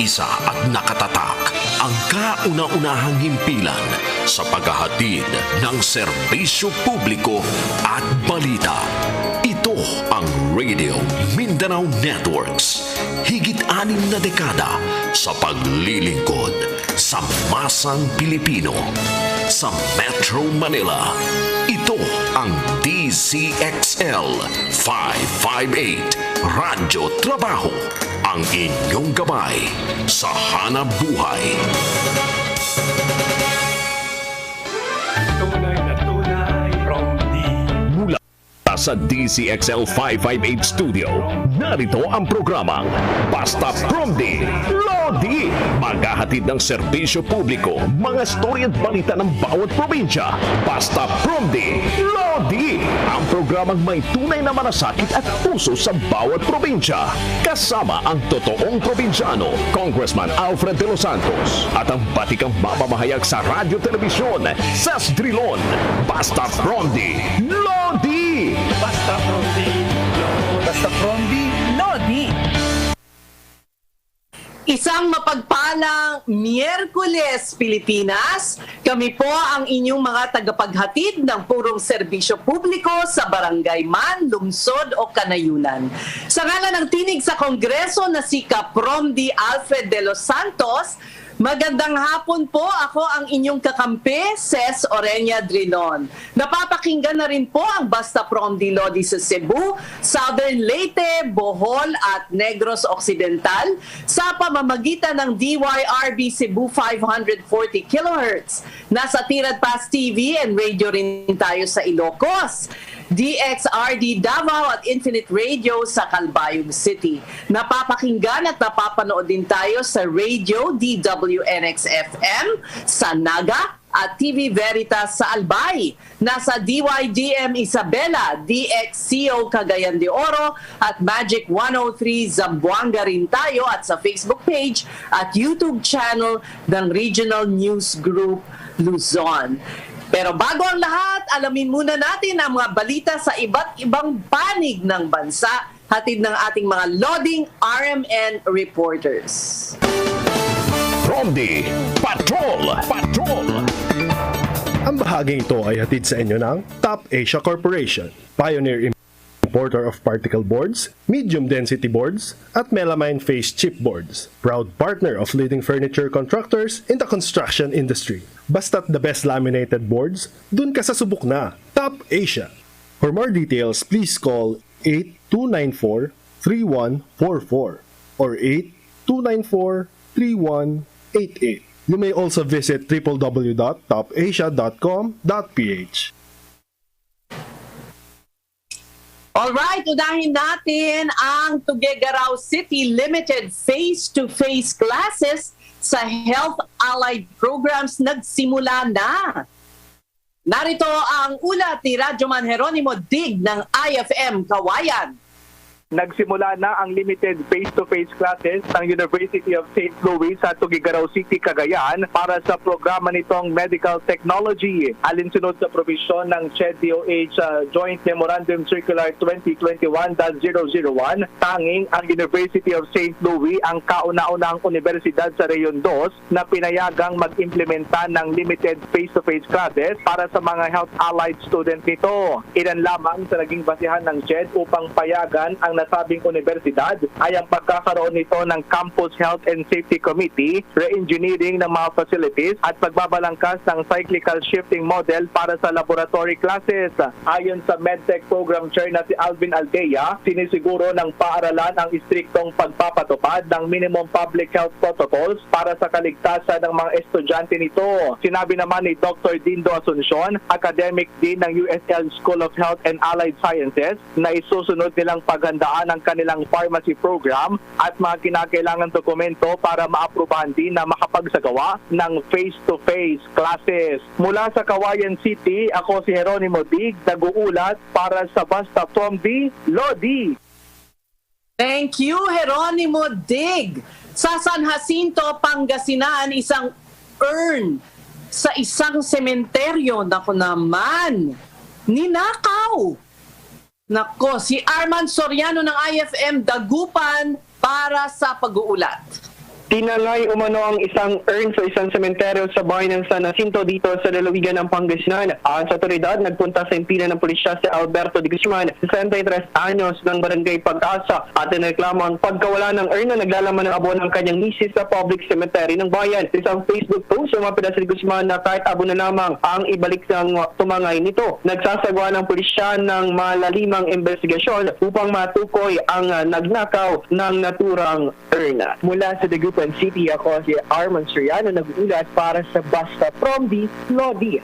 nakaisa at nakatatak ang kauna-unahang himpilan sa paghahatid ng serbisyo publiko at balita. Ito ang Radio Mindanao Networks. Higit 6 na dekada sa paglilingkod sa masang Pilipino. Sa Metro Manila, ito ang DCXL 558 Radyo Trabaho, ang inyong gabay sa hanap buhay. Tunay na tunay, Promdi. Mula sa DCXL 558 Studio, narito ang programang Basta Promdi, Lodi. Maghahatid ng serbisyo publiko, mga storya at balita ng bawat probinsya. Basta Promdi, Lodi. Ang programang may tunay na malasakit at puso sa bawat probinsya. Kasama ang totoong probinsyano, Congressman Alfred Delos Santos. At ang batikang mamamahayag sa radyo telebisyon, sa Drilon. Basta Promdi, Lodi. Basta Promdi, Basta Promdi, Lodi. Isang mapagpalang Miyerkules, Pilipinas. Kami po ang inyong mga tagapaghatid ng purong serbisyo publiko sa barangay man, lungsod o kanayunan. Sa ngalan ng tinig sa Kongreso na si Promdi Alfred de los Santos, magandang hapon po. Ako ang inyong kakampi, Ses Orenia Drilon. Napapakinggan na rin po ang Basta Promdi Lodi sa Cebu, Southern Leyte, Bohol at Negros Occidental sa pamamagitan ng DYRB Cebu 540 kHz. Nasa Tirad Pass TV and radio rin tayo sa Ilocos, DXRD Davao at Infinite Radio sa Calbayog City. Napapakinggan at napapanood din tayo sa Radio DWNX-FM sa Naga at TV Veritas sa Albay. Nasa DYDM Isabela, DXCO Cagayan de Oro at Magic 103 Zamboanga rin tayo at sa Facebook page at YouTube channel ng Regional News Group Luzon. Pero bago ang lahat, alamin muna natin ang mga balita sa iba't ibang panig ng bansa, hatid ng ating mga loading RMN reporters. Promdi Patrol! Ang bahaging ito ay hatid sa inyo ng Top Asia Corporation, pioneer importer of particle boards, medium density boards, at melamine face chipboards. Proud partner of leading furniture contractors in the construction industry. Basta't the best laminated boards, dun ka sa subok na. Top Asia. For more details, please call 8294-3144 or 8294-3188. You may also visit www.topasia.com.ph. Alright, unahin natin ang Tuguegarao City Limited face-to-face classes sa Health Allied Programs nagsimula na. Narito ang ulat ni Radyoman Jeronimo Dig ng IFM Kawayan. Nagsimula na ang limited face-to-face classes ng University of St. Louis sa Tuguegarao City, Cagayan para sa programa nitong Medical Technology. Alinsunod sa provisyon ng CHED-DOH Joint Memorandum Circular 2021-001, tanging ang University of St. Louis ang kauna-unahang universidad sa Reyon 2 na pinayagang mag-implementa ng limited face-to-face classes para sa mga health allied student nito. Ilan lamang sa naging basihan ng CHED upang payagan ang nasabing universidad ay ang pagkakaroon nito ng Campus Health and Safety Committee, re-engineering ng mga facilities at pagbabalangkas ng cyclical shifting model para sa laboratory classes. Ayon sa MedTech Program Chair na si Alvin Aldea, sinisiguro ng paaralan ang istriktong pagpapatupad ng minimum public health protocols para sa kaligtasan ng mga estudyante nito. Sinabi naman ni Dr. Dindo Asuncion, Academic Dean ng USL School of Health and Allied Sciences, na isusunod nilang paghanda ang kanilang pharmacy program at mga kinakailangan dokumento para maaprubahan din na makapagsagawa ng face-to-face classes. Mula sa Kawayan City, ako si Jeronimo Dig, nag-uulat para sa Basta Promdi, Lodi. Thank you, Jeronimo Dig. Sa San Jacinto, Pangasinan, isang urn sa isang sementeryo. Naku naman, ninakaw. Nako, si Arman Soriano ng IFM Dagupan para sa pag-uulat. Tinangay umano ang isang urn sa isang sementeryo sa bayan ng San Jacinto dito sa lalawigan ng Pangasinan. Ayon sa otoridad, nagpunta sa impila ng pulisya si Alberto de Guzman, 63 anyos ng barangay Pag-asa, at nireklamo ang pagkawala ng urn na naglalaman ng abo ng kanyang misis sa public cemetery ng bayan. Sa isang Facebook post, sumapit si Guzman na kahit abo na lamang ang ibalik ng tumangay nito. Nagsasagawa ng pulisya ng malalimang investigasyon upang matukoy ang nagnakaw ng naturang urn. Mula sa Dagupan City, ako si Arman Soriano, nag-uulat para sa Basta Promdi, Lodi.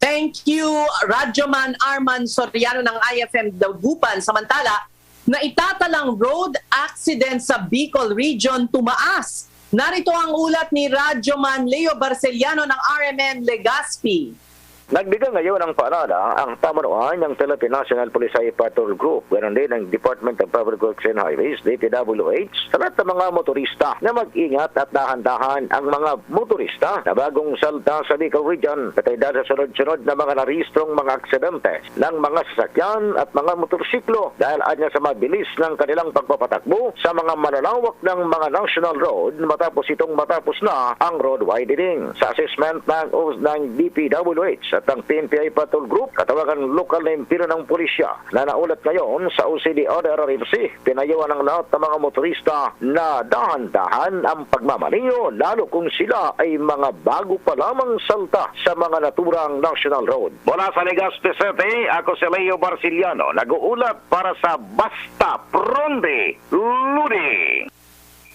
Thank you, Radyoman Arman Soriano ng IFM Dagupan. Samantala, na itatalang road accident sa Bicol Region tumaas. Narito ang ulat ni Radyoman Leo Barceliano ng RMN Legazpi. Nagbigay ngayon ng paalala ang pamunuan ng Philippine National Police Patrol Group, ganoon din ng Department of Public Works and Highways, DPWH, sa lahat ng mga motorista na mag-ingat at dahan-dahan ang mga motorista na bagong salta sa Bicol Region patay dahil sa sunod-sunod na mga narehistrong mga aksidente ng mga sasakyan at mga motorsiklo dahil anya sa mabilis ng kanilang pagpapatakbo sa mga malalawak ng mga national road matapos na ang road widening. Sa assessment ng DPWH at ang PNPI Patrol Group, katawagan lokal na impiro ng pulisya na naulat ngayon sa OCD Order RFC, pinayuhan ng lahat ng mga motorista na dahan-dahan ang pagmamaneho lalo kung sila ay mga bago pa lamang salta sa mga naturang national road. Mula sa Legazpi City, ako si Leo Barceliano, nag-uulat para sa Basta Promdi, Lodi.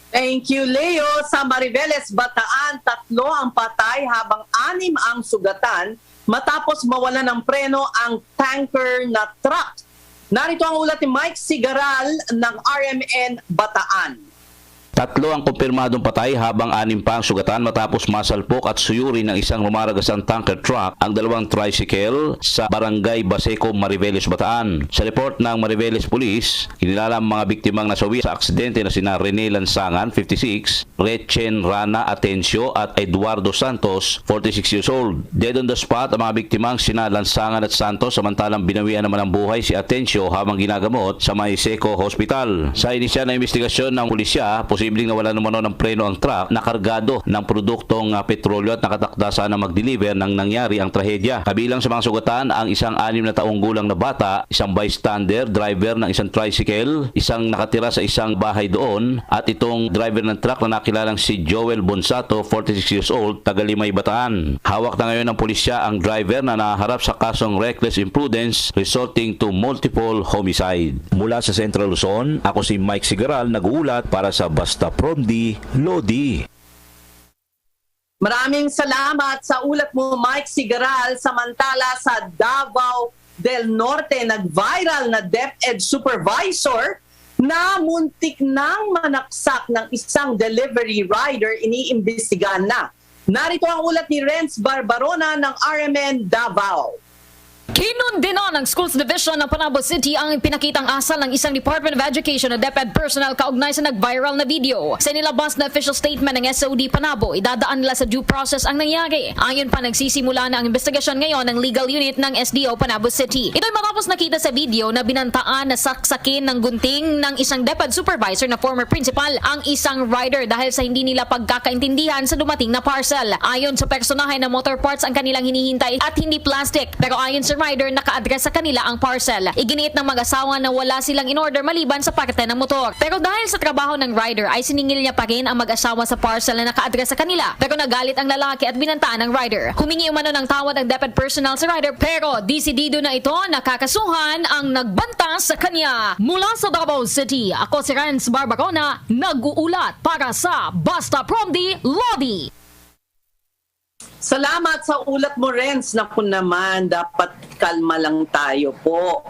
Thank you, Leo. Sa Mariveles, Bataan, 3 ang patay habang 6 ang sugatan matapos mawala ng preno ang tanker na truck. Narito ang ulat ni Mike Sigaral ng RMN Bataan. 3 ang kumpirmadong patay habang 6 pa ang sugatan matapos masalpok at suyuri ng isang rumaragasang tanker truck ang 2 tricycle sa Barangay Baseco, Mariveles, Bataan. Sa report ng Mariveles Police, kinilala ang mga biktimang nasawi sa aksidente na sina Rene Lansangan, 56, Rechen Rana Atencio at Eduardo Santos, 46 years old. Dead on the spot ang mga biktimang sina Lansangan at Santos, samantalang binawian naman ang buhay si Atencio habang ginagamot sa Mariseco Hospital. Sa inisyal na investigasyon ng pulisya, posibleng nawala naman ng preno ang truck na kargado ng produktong petrolyo at nakatakda sana mag-deliver nang nangyari ang trahedya. Kabilang sa mga sugatan ang isang 6 na taong gulang na bata, isang bystander, driver ng isang tricycle, isang nakatira sa isang bahay doon, at itong driver ng truck na nakilalang si Joel Bonsato, 46 years old, taga Limay, Bataan. Hawak na ngayon ng pulisya ang driver na naharap sa kasong reckless imprudence resulting to multiple homicide. Mula sa Central Luzon, ako si Mike Sigaral, nag-uulat para sa Basta Promdi, Lodi. Maraming salamat sa ulat mo, Mike Sigaral. Samantala sa Davao del Norte, nag-viral na DepEd supervisor na muntik nang manaksak ng isang delivery rider, iniimbestigahan na. Narito ang ulat ni Renz Barbarona ng RMN Davao. Kinundina ng Schools Division ng Panabo City ang pinakitang asal ng isang Department of Education na DepEd personnel kaugnay sa nag-viral na video. Sa nilabas na official statement ng SOD Panabo, idadaan nila sa due process ang nangyari. Ayon pa, nagsisimula na ang investigasyon ngayon ng legal unit ng SDO Panabo City. Ito'y matapos nakita sa video na binantaan na saksakin ng gunting ng isang DepEd supervisor na former principal ang isang rider dahil sa hindi nila pagkakaintindihan sa dumating na parcel. Ayon sa personahe na motor parts ang kanilang hinihintay at hindi plastic. Pero ayon sa rider, naka-address sa kanila ang parcel. Iginiit ng mag-asawa na wala silang in-order maliban sa parte ng motor. Pero dahil sa trabaho ng rider ay siningil niya pa rin ang mag-asawa sa parcel na naka-address sa kanila. Pero nagalit ang lalaki at binantaan ng rider. Humingi umano ng tawad ang DepEd personnel sa rider pero desidido na ito nakakasuhan ang nagbanta sa kanya. Mula sa Davao City, ako si Renz Barbarona, nag-uulat para sa Basta Promdi, Lodi. Salamat sa ulat mo, Renz. Naku naman, dapat kalma lang tayo po.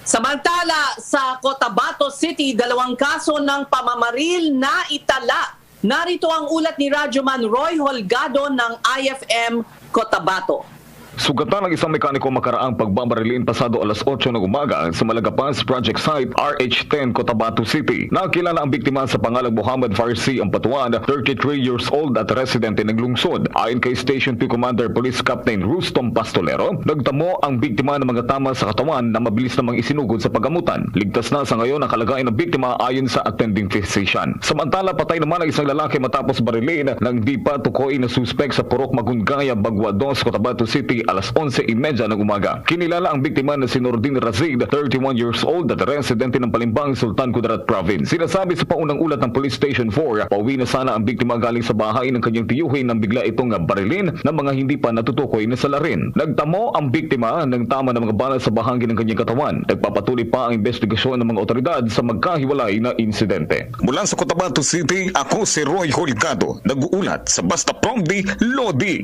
Samantala, sa Cotabato City, 2 kaso ng pamamaril na itala. Narito ang ulat ni Radyoman Roy Holgado ng IFM Cotabato. Sugatan ng isang mekaniko makaraang pagbabarilin pasado alas 8 ng umaga sa Malagapas Project Site RH10 Cotabato City. Nakilala ang biktima sa pangalang Muhammad Farsi Ampatuan, 33 years old at residente ng lungsod. Ayon kay Station 2 Commander Police Captain Rustom Pastolero, nagtamo ang biktima ng mga tama sa katawan na mabilis namang isinugod sa pagamutan. Ligtas na sa ngayon ang kalagayan ng biktima ayon sa attending physician. Samantala, patay naman ang isang lalaki matapos barilin ng di pa tukoy na suspek sa Purok Magungaya, Bagua 2, Cotabato City alas 11:30 ng umaga. Kinilala ang biktima na si Nordin Razid, 31 years old at residente ng Palimbang, Sultan Kudarat Province. Sinasabi sa paunang ulat ng Police Station 4, pauwi na sana ang biktima galing sa bahay ng kanyang tiyuhin nang bigla itong barilin ng mga hindi pa natutukoy na salarin. Nagtamo ang biktima ng tama ng mga bala sa bahagi ng kanyang katawan. Nagpapatuloy pa ang investigasyon ng mga otoridad sa magkahiwalay na insidente. Mula sa Cotabato City, ako si Roy Holgado, nag-uulat sa Basta Promdi, Lodi.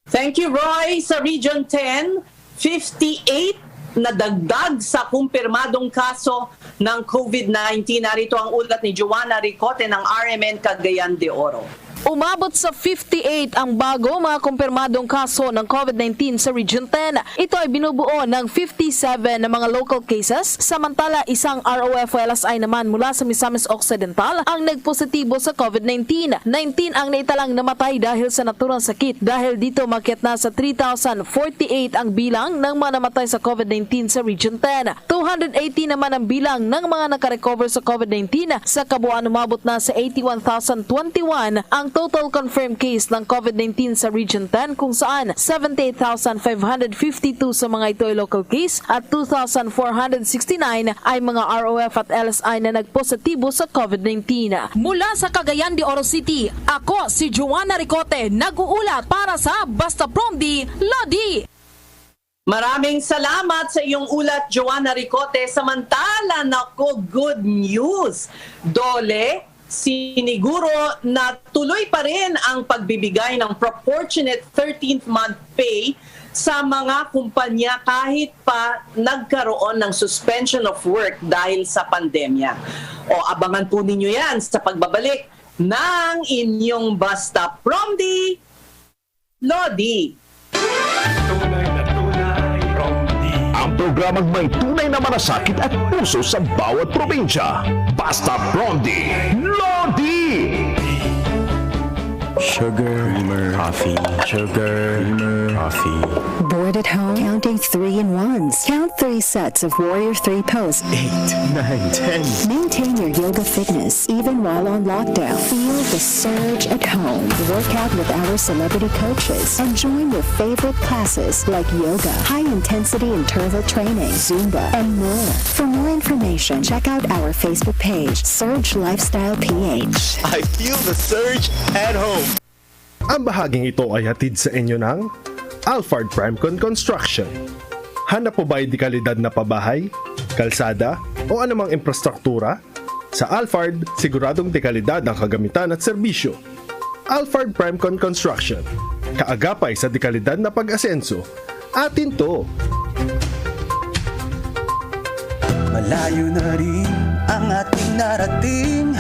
Thank you, Roy. Sa Region 10, 58 na dagdag sa kumpirmadong kaso ng COVID-19. Narito ang ulat ni Joanna Ricote ng RMN Cagayan de Oro. Umabot sa 58 ang bago mga kumpirmadong kaso ng COVID-19 sa Region 10. Ito ay binubuo ng 57 na mga local cases, samantala isang ROF-LSI naman mula sa Misamis Occidental ang nagpositibo sa COVID-19. 19 ang naitalang namatay dahil sa naturang sakit. Dahil dito makyat na sa 3,048 ang bilang ng mga namatay sa COVID-19 sa Region 10. 280 naman ang bilang ng mga nakarecover sa COVID-19. Sa kabuuan umabot na sa 81,021 ang total confirmed case ng COVID-19 sa Region 10 kung saan 78,552 sa mga ito ay local case at 2,469 ay mga ROF at LSI na nagpositibo sa COVID-19. Mula sa Cagayan de Oro City, ako si Joanna Ricote, nag-uulat para sa Basta Promdi, Lodi. Maraming salamat sa iyong ulat, Joanna Ricote. Samantala, nako, good news. Dole, siniguro na tuloy pa rin ang pagbibigay ng proportionate 13th month pay sa mga kumpanya kahit pa nagkaroon ng suspension of work dahil sa pandemya. O abangan po ninyo yan sa pagbabalik ng inyong Basta Promdi, Lodi. Tunay na tunay, Promdi. Ang programang may tunay na malasakit at puso sa bawat probinsya. Basta Promdi, Lodi! Sugar, creamer, coffee. Sugar, creamer, coffee. Bored at home? Counting 3 in 1s. Count 3 sets of Warrior 3 posts. 8, 9, 10. Maintain your yoga fitness even while on lockdown. Feel the surge at home. Work out with our celebrity coaches and join your favorite classes like yoga, high-intensity interval training, Zumba, and more. For more information, check out our Facebook page, Surge Lifestyle PH. I feel the surge at home. Ang bahaging ito ay hatid sa inyo ng Alfred Primecon Construction. Hanap po ba ay dekalidad na pabahay, kalsada o anumang infrastruktura? Sa Alfred, siguradong dekalidad ang kagamitan at serbisyo. Alfred Primecon Construction. Kaagapay sa dekalidad na pag-asenso. Atin to! Malayo na rin ang ating narating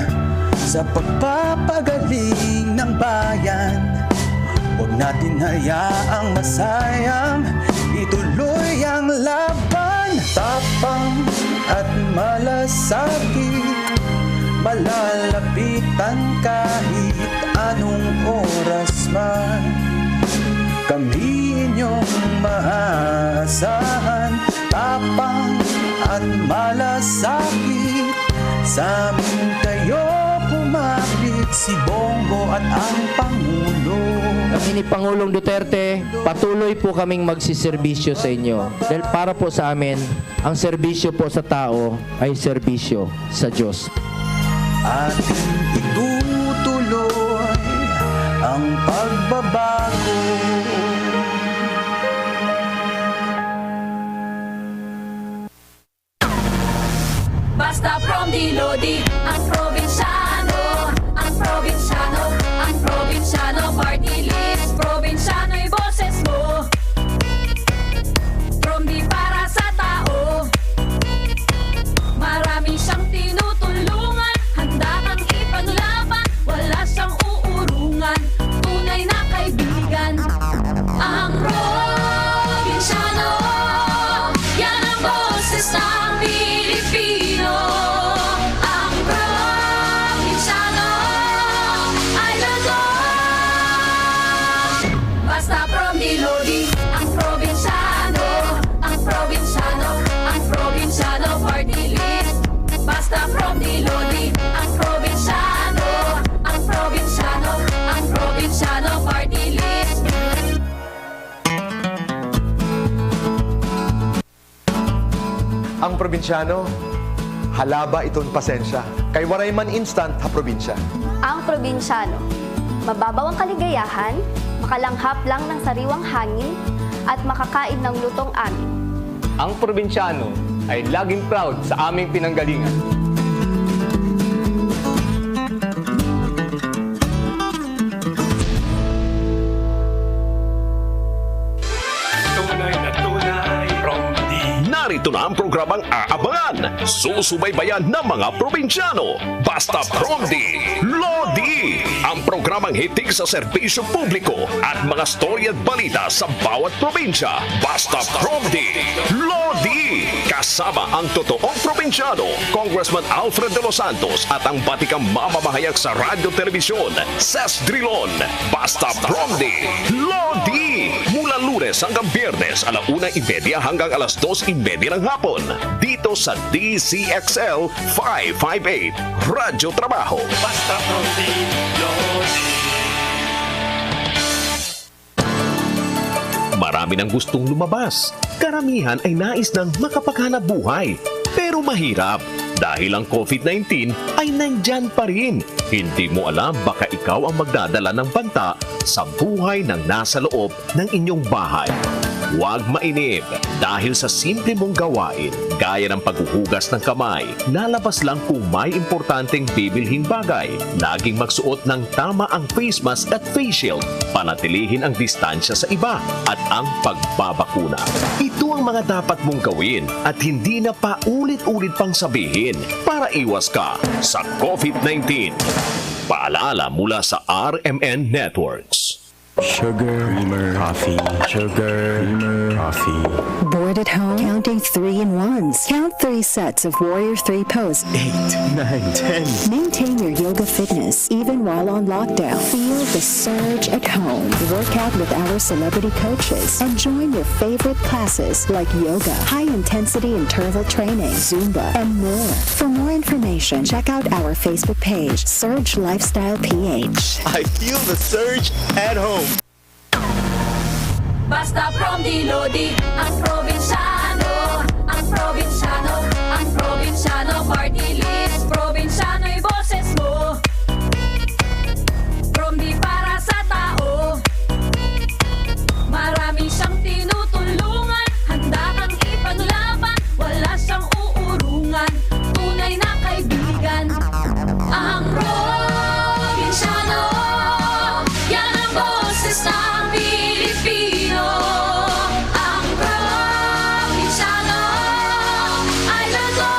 sa pagpapagaling ng bayan. Huwag natin hayaang masayang ituloy ang laban. Tapang at malasakit, malalapitan kahit anong oras man. Kami inyong maasahan. Tapang at malasakit, sa amin kayo pumapit, si Bongo at ang Pangulo. Kami ni Pangulong Duterte, patuloy po kaming magsiservisyo sa inyo. Dahil para po sa amin, ang serbisyo po sa tao ay serbisyo sa Diyos. Ating itutuloy ang pagbabago. Basta Promdi, Lodi, ang probinsyano, ang probinsyano, ang probinsyano, party list, probinsyano'y boses mo. Promdi para sa tao, marami siyang tinutulungan, handa kang ipaglaban, wala siyang uurungan, tunay na kaibigan. Promdi, Lodi, ang probinsyano, ang probinsyano, ang probinsyano party list. Basta Promdi, Lodi, ang probinsyano, ang probinsyano, ang probinsyano party list. Ang probinsyano, halaba iton pasensya. Kay waray man instant ha probinsya. Ang probinsyano, mababaw ang kaligayahan, makalanghap lang ng sariwang hangin, at makakain ng lutong amin. Ang probinsyano ay laging proud sa aming pinanggalingan. Tunay na tunay, Promdi. Narito na ang programang aabangan, susubaybayan ng mga probinsyano. Basta Promdi, Lodi, ang programang hitik sa serbisyo publiko at mga storya at balita sa bawat probinsya. Basta Promdi, Lodi, kasama ang totoong probinsyano, Congressman Alfred Delos Santos at ang batikang mamamahayag sa radyo telebisyon, Drilon. Basta Promdi, Lodi, mula Lunes hanggang Biyernes, 1:30 hanggang 2:30 ng hapon, dito sa DCXL 558, Radyo Trabaho. Basta Promdi, Lodi. Marami nang gustong lumabas. Karamihan ay nais ng makapaghanap buhay. Pero mahirap dahil ang COVID-19 ay nandyan pa rin. Hindi mo alam baka ikaw ang magdadala ng banta sa buhay ng nasa loob ng inyong bahay. Huwag mainip dahil sa simple mong gawain, gaya ng paghuhugas ng kamay, lalabas lang kung may importanteng bibilhin bagay. Laging magsuot ng tama ang face mask at face shield, panatilihin ang distansya sa iba, at ang pagbabakuna. Ito ang mga dapat mong gawin at hindi na pa ulit-ulit pang sabihin para iwas ka sa COVID-19. Paalala mula sa RMN Networks. Sugar, creamer, coffee. Sugar, creamer, coffee. Bored at home? Counting 3 in 1s. Count 3 sets of Warrior 3 pose. 8, 9, 10. Maintain your yoga fitness even while on lockdown. Feel the surge at home. Work out with our celebrity coaches and join your favorite classes like yoga, high-intensity interval training, Zumba, and more. For more information, check out our Facebook page, Surge Lifestyle PH. I feel the surge at home. Basta Promdi, Lodi, ang probinsyano, ang probinsyano, ang probinsyano party list. Probinsyano'y boses mo, Promdi para sa tao. Marami siyang tinutulungan, handa kang ipaglaban, wala siyang uurungan, tunay na kaibigan. Ang probinsyano, yan ang boses ng Pilipino. Ang probinsyano ay lagom.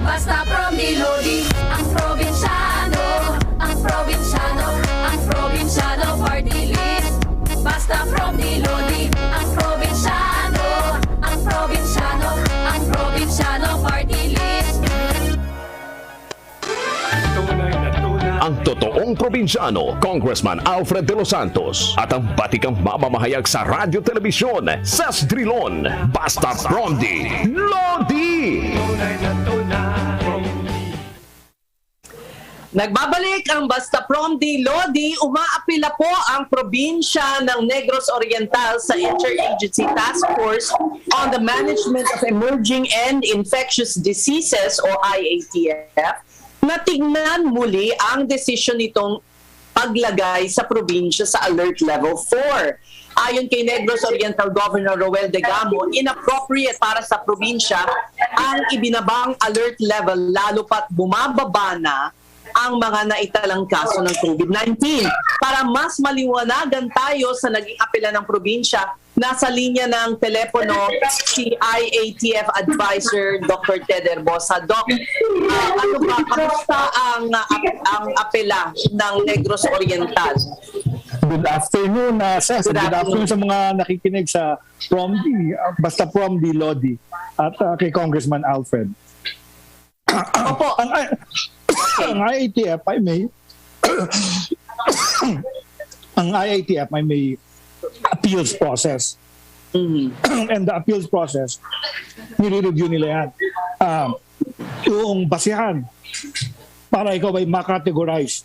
Basta Promdi, Lodi, ang probinsyano, ang probinsyano, ang probinsyano party list. Basta Promdi, Lodi, ang probinsyano, ang probinsyano, ang probinsyano party list. Tunay na tunay. Ang totoong probinsyano, Congressman Alfred Delos Santos, at ang batikang mamamahayag sa radyo telebisyon, Drilon. Basta Promdi, Lodi! Tunay na tunay, Promdi. Nagbabalik ang Basta Promdi, Lodi. Umaapila po ang probinsya ng Negros Oriental sa Interagency Task Force on the Management of Emerging and Infectious Diseases o IATF na tignan muli ang desisyon nitong paglagay sa probinsya sa Alert Level 4. Ayon kay Negros Oriental Governor Roel de Gamo, inappropriate para sa probinsya ang ibinabang alert level lalo pat bumababa na ang mga naitalang kaso ng COVID-19. Para mas maliwanagan tayo sa naging apela ng probinsya, nasa linya ng telepono si IATF Advisor Dr. Ted Herbosa. Doc, ano ba, kamusta ang apela ng Negros Oriental? Good afternoon, Ses. Good afternoon sa mga nakikinig sa Promdi, Basta Promdi, Lodi, at kay Congressman Alfred. Opo. Ang IATF ay may ang IATF ay may appeals process. And the appeals process, nire-review nila yan. Yung basihan para ikaw ay makategorize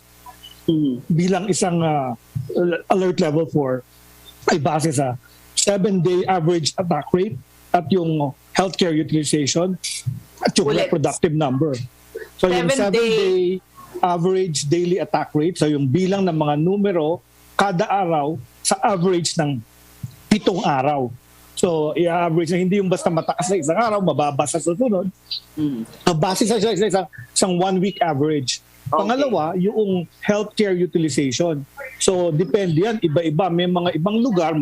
bilang isang alert level 4 ay base sa 7-day average attack rate at yung healthcare utilization at yung reproductive number. So yung 7-day average daily attack rate, so yung bilang ng mga numero kada araw sa average ng 7 araw. So, i-average na hindi yung basta mataas na isang araw, mababa sa susunod. Base sa isang 1-week average. Pangalawa, yung healthcare utilization. So, depende yan. Iba-iba. May mga ibang lugar,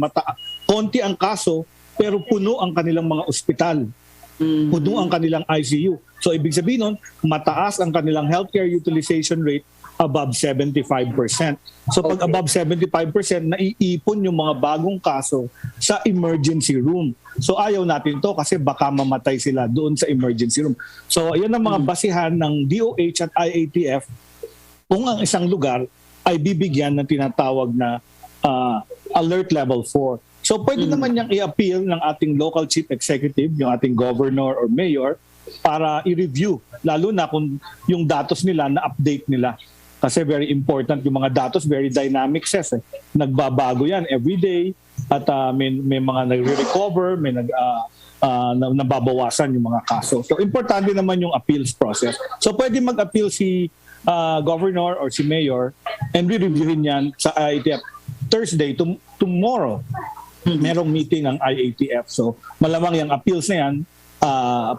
konti ang kaso, pero puno ang kanilang mga ospital. Puno ang kanilang ICU. So, ibig sabihin nun, mataas ang kanilang healthcare utilization rate above 75%. So pag above 75%, naiipon yung mga bagong kaso sa emergency room. So ayaw natin to kasi baka mamatay sila doon sa emergency room. So yan ang mga basihan ng DOH at IATF kung ang isang lugar ay bibigyan ng tinatawag na alert level 4. So pwede naman niyang i-appeal ng ating local chief executive, yung ating governor or mayor, para i-review, lalo na kung yung datos nila na-update nila. Kasi very important yung mga datos, very dynamic nagbabago yan every day at may mga nagre-recover, may nababawasan yung mga kaso. So importante naman yung appeals process. So pwede mag-appeal si governor or si mayor and re-reviewin yan sa IATF Thursday tomorrow. Merong meeting ng IATF. So malamang yung appeals na yan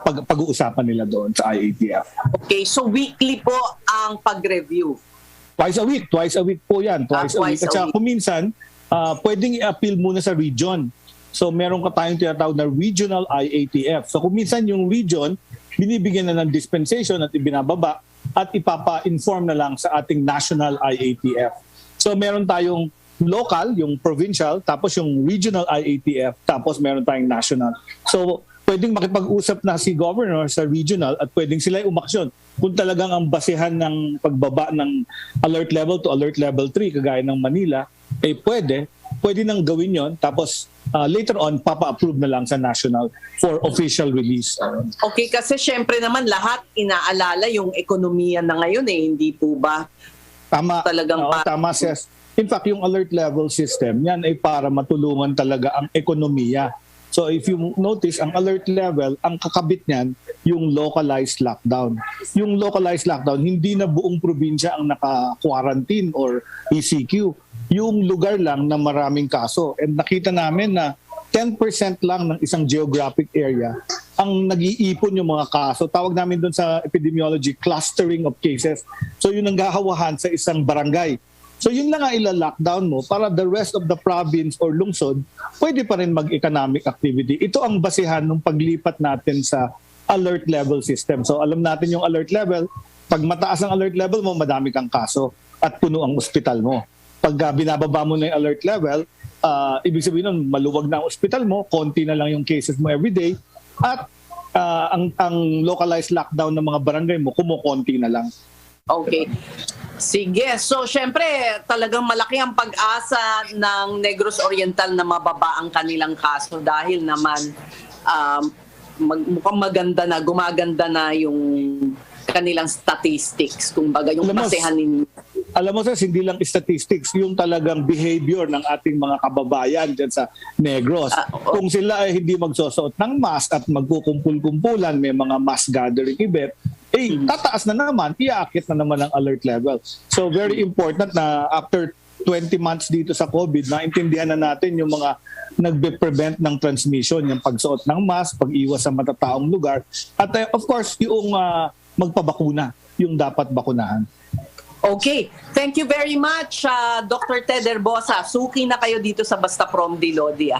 pag-uusapan nila doon sa IATF. Okay, so weekly po ang pag-review. Twice a week po yan. Twice a week. At saka kung minsan, pwedeng i-appeal muna sa region. So meron ka tayong tinatawag na regional IATF. So kung minsan yung region, binibigyan na ng dispensation at ibinababa at ipapa-inform na lang sa ating national IATF. So meron tayong local, yung provincial, tapos yung regional IATF, tapos meron tayong national. So pwedeng makipag-usap na si governor sa regional at pwedeng sila umaksyon. Kung talagang ang basehan ng pagbaba ng alert level to alert level 3, kagaya ng Manila, pwede nang gawin yon. Tapos later on, papa-approve na lang sa national for official release. Okay, kasi syempre naman lahat inaalala yung ekonomiya na ngayon hindi po ba? Tama. Tama, Ses. In fact, yung alert level system, yan ay para matulungan talaga ang ekonomiya. So if you notice, ang alert level, ang kakabit niyan, yung localized lockdown. Yung localized lockdown, hindi na buong probinsya ang naka-quarantine or ECQ. Yung lugar lang na maraming kaso. And nakita namin na 10% lang ng isang geographic area ang nag-iipon yung mga kaso. Tawag namin doon sa epidemiology, clustering of cases. So yun ang gahawahan sa isang barangay. So yun lang ang ila-lockdown mo para the rest of the province or lungsod, pwede pa rin mag-economic activity. Ito ang basihan ng paglipat natin sa alert level system. So alam natin yung alert level, pag mataas ang alert level mo, madami kang kaso at puno ang ospital mo. Pag binababa mo na yung alert level, ibig sabihin nun, maluwag na ang ospital mo, konti na lang yung cases mo everyday, at ang localized lockdown ng mga barangay mo, kumukonti na lang. Okay. Sige. So, syempre, talagang malaki ang pag-asa ng Negros Oriental na mababa ang kanilang kaso dahil naman mukhang maganda na, gumaganda na yung kanilang statistics. Kumbaga, yung basehan ninyo. Alam mo, Sir, hindi lang statistics, yung talagang behavior ng ating mga kababayan dyan sa Negros. Kung sila ay hindi magsusuot ng mask at magkukumpul-kumpulan, may mga mass gathering event, tataas na naman, iaakit na naman ang alert level. So very important na after 20 months dito sa COVID, naintindihan na natin yung mga nagbe-prevent ng transmission, yung pagsuot ng mask, pag-iwas sa matataong lugar, at of course, yung magpabakuna, yung dapat bakunahan. Okay. Thank you very much, Dr. Ted Herbosa. Suki na kayo dito sa Basta Promdi, Lodi.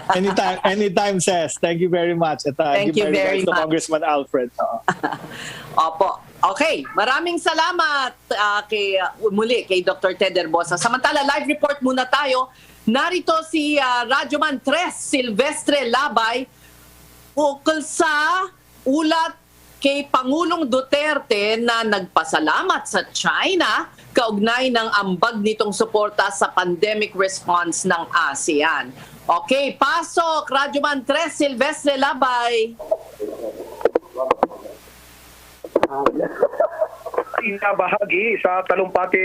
Anytime, Ses. Thank you very much. At Thank you very much. Congressman Alfred. Opo. Okay. Maraming salamat muli kay Dr. Ted Herbosa. Samantala, live report muna tayo. Narito si Radyoman Tres Silvestre Labay ukol sa ulat kay Pangulong Duterte na nagpasalamat sa China kaugnay ng ambag nitong suporta sa pandemic response ng ASEAN. Okay, pasok, Radyoman 3, Silvestre Labay. Bahagi sa talumpati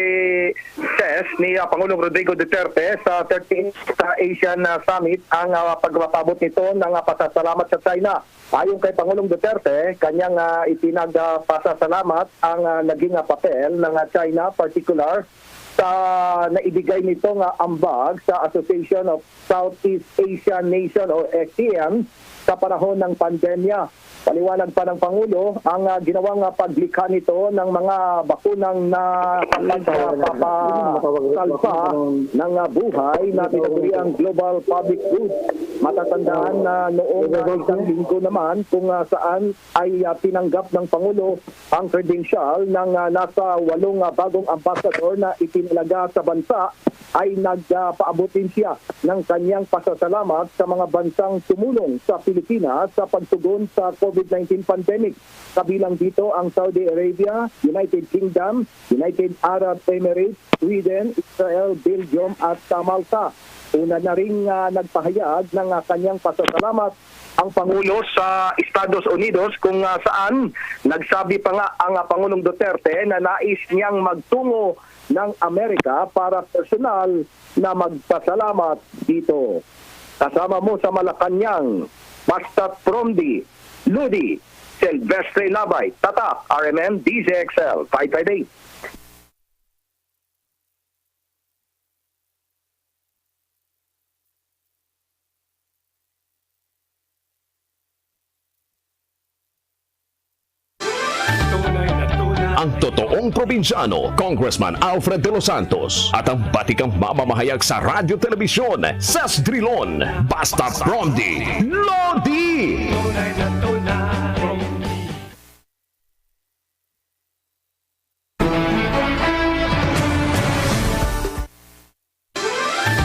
test ni Pangulong Rodrigo Duterte sa 13th Asian Summit ang pagpapabot nito ng pasasalamat sa China. Ayon kay Pangulong Duterte, kanyang itinagpasasalamat ang naging papel ng China, particular sa naibigay nito nga ambag sa Association of Southeast Asian Nation o ASEAN sa panahon ng pandemya. Paliwanag pa ng Pangulo, ang ginawang paglikha nito ng mga bakunang na papasalpa ng buhay na tinaturi ang global public good. Matatandaan na noong isang linggo naman kung saan ay tinanggap ng Pangulo ang credential ng nasa 8 bagong ambassador na itinalaga sa bansa ay nagpaabot din siya ng kanyang pasasalamat sa mga bansang tumulong sa Pilipinas sa pagtugon sa COVID-19 pandemic. Kabilang dito ang Saudi Arabia, United Kingdom, United Arab Emirates, Sweden, Israel, Belgium at Malta. Una na rin nagpahayag ng kanyang pasasalamat ang Pangulo sa Estados Unidos kung saan nagsabi pa nga ang Pangulong Duterte na nais niyang magtungo ng Amerika para personal na magpasalamat dito. Kasama mo sa Malacanang, Basta Promdi, Lodi, Silvestre Labay, Tatak, RMM, DZXL, 558. Ang totoong probinsyano, Congressman Alfred de los Santos, at ang batikang mamamahayag sa radyo telebisyon, Sas Drilon, Basta Promdi, Lodi! Tunay na tunay, Promdi.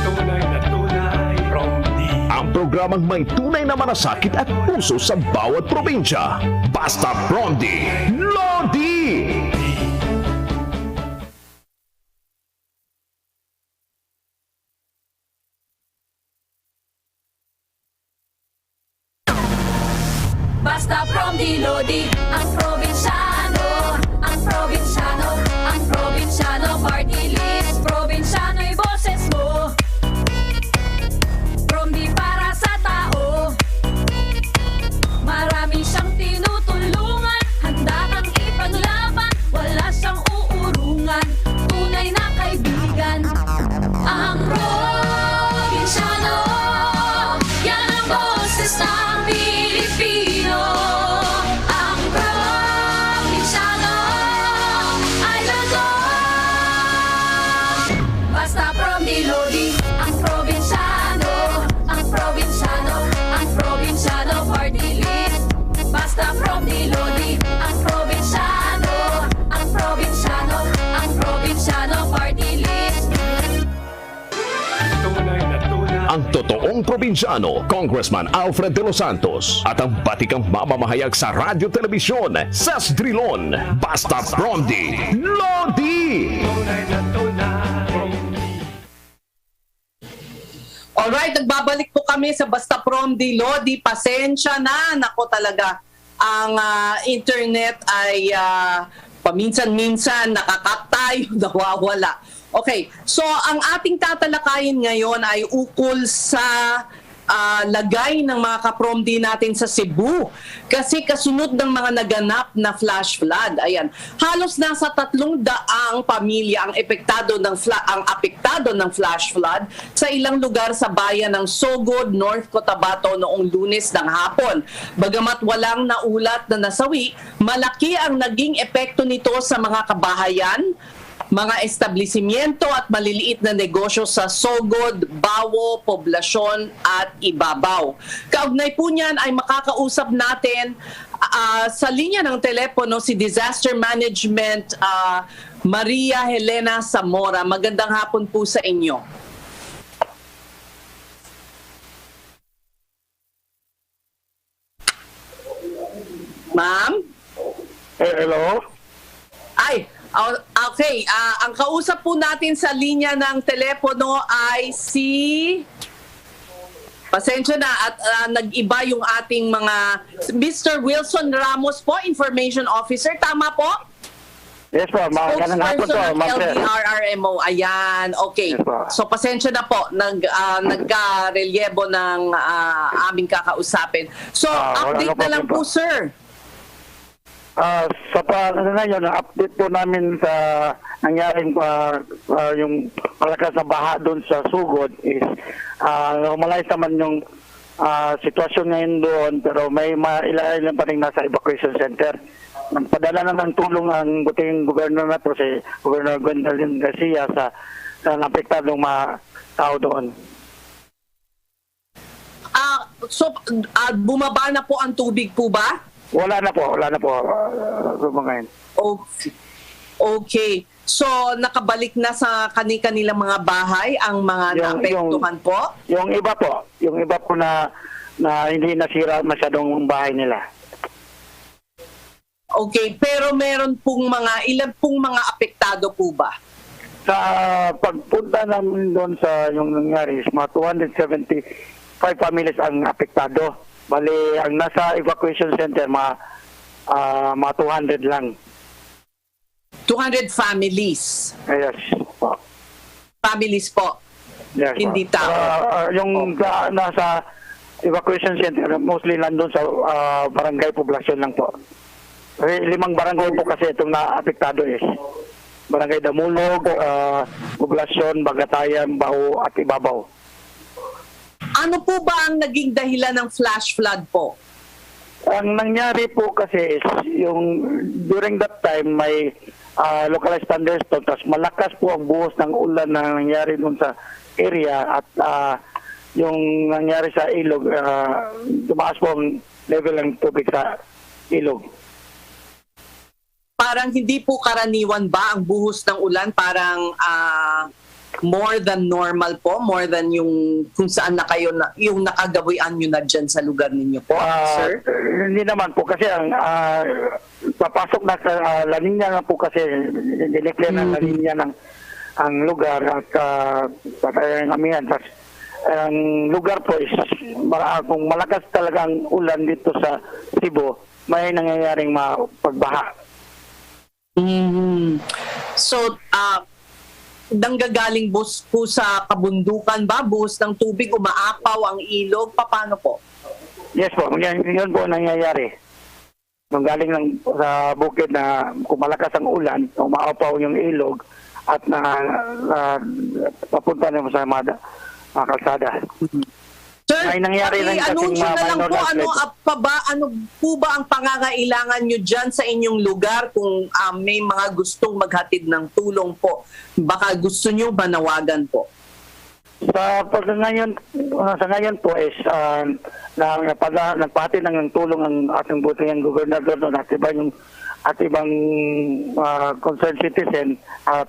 Tunay na tunay, Promdi. Ang programang may tunay na malasakit at puso sa bawat probinsya. Basta Promdi, Lodi! Basta Promdi, Lodi, ang probinsyano, ang probinsyano, ang probinsyano party list, probinsyano'y boses mo. Promdi para sa tao, marami siyang tinutulungan, handa kang ipaglaban, wala siyang uurungan, tunay na kaibigan. Ang probinsyano, yan ang boses ng Pilipino. Ang probinsyano ay luzon. Basta Promdi, Lodi, ang probinsyano, ang probinsyano, ang probinsyano party list. Basta Promdi, Lodi, ang probinsyano, ang probinsyano, ang probinsyano party list. Tunay na tunay. Ang totoong probinsyano, Congressman Alfred de los Santos, at ang batikang mamamahayag sa radyo telebisyon, Sas Drilon, Basta Promdi, Lodi! Tunay na tunay, Promdi. Alright, nagbabalik po kami sa Basta Promdi, Lodi. Pasensya na. Nako talaga, ang internet ay paminsan-minsan nakakat tayo, nawawala. Okay, so ang ating tatalakayin ngayon ay ukol sa lagay ng mga kapromdi natin sa Cebu. Kasi kasunod ng mga naganap na flash flood, ayan, halos nasa 300 pamilya ang apektado ng flash flood sa ilang lugar sa bayan ng Sogod, North Cotabato noong Lunes ng hapon. Bagamat walang naulat na nasawi, malaki ang naging epekto nito sa mga kabahayan, mga establishmento at maliliit na negosyo sa Sogod, Bawo, Poblasyon at Ibabaw. Kaugnay po niyan ay makakausap natin sa linya ng telepono si Disaster Management Maria Helena Zamora. Magandang hapon po sa inyo. Ma'am? Hello? Ay, okay. Ang kausap po natin sa linya ng telepono ay si... Pasensya na at nag-iba yung ating mga... Mr. Wilson Ramos po, Information Officer. Tama po? Yes po, magandang hapon po, Spokesperson ng ma'am sir. LDRRMO. Ayan, okay. Yes, po. So pasensya na po, nagka-relyebo ng aming kakausapin. So wala update na na lang problem po, po. sir. Sa ngayon, ang update po namin sa nangyaring yung malakas na baha doon sa Sugod is normalize naman yung sitwasyon ngayon doon, pero may ilan pa rin nasa evacuation center. Nagpadala na ng tulong ang buting gobernador na to, si Governor Gwendolyn Garcia sa napektadong mga tao doon. So bumaba na po ang tubig po ba? Wala na po ngayon. Okay. So nakabalik na sa kanilang mga bahay ang mga naapektuhan po? Yung iba po na hindi nasira masyadong bahay nila. Okay, pero meron pong ilan pong mga apektado po ba? Sa pagpunta namin doon sa yung nangyari, mga 275 families ang apektado. Bali, ang nasa evacuation center, mga 200 lang. 200 families? Yes po. Families po? Yes, hindi po. tao? Yung nasa evacuation center, mostly nandun sa barangay poblasyon lang po. 5 barangay po kasi itong naapektado is. Barangay Damulog, Poblasyon, Bagatayan, Bao at Ibabaw. Ano po ba ang naging dahilan ng flash flood po? Ang nangyari po kasi is yung during that time may localized thunderstorm, tapos malakas po ang buhos ng ulan na nangyari doon sa area at yung nangyari sa ilog, tumaas po ang level ng tubig sa ilog. Parang hindi po karaniwan ba ang buhos ng ulan? Parang more than normal po? More than yung kung saan na kayo, yung nakagawian nyo na dyan sa lugar ninyo po, sir? Hindi naman po kasi ang papasok na sa La Nina na po kasi dineclare na La Nina ng ang lugar at patayang amihan. Ang lugar po is kung malakas talagang ulan dito sa Cebu, may nangyayaring pagbaha. So, nanggagaling bus po sa kabundukan ba? Buhos ng tubig, umaapaw ang ilog? Paano po? Yes po, yun po nangyayari. Nung galing lang sa bukid na kung malakas ang ulan, umaapaw yung ilog at papunta na sa mga kalsada. Sir, may nangyari rin kasing anunsyo na lang minor po, landslide. ano po ba ang pangangailangan nyo dyan sa inyong lugar kung may mga gustong maghatid ng tulong po? Baka gusto nyo manawagan po? Sa ngayon po is nagpahatid ng tulong ang ating butihang gobernador doon at ibang concerned citizen at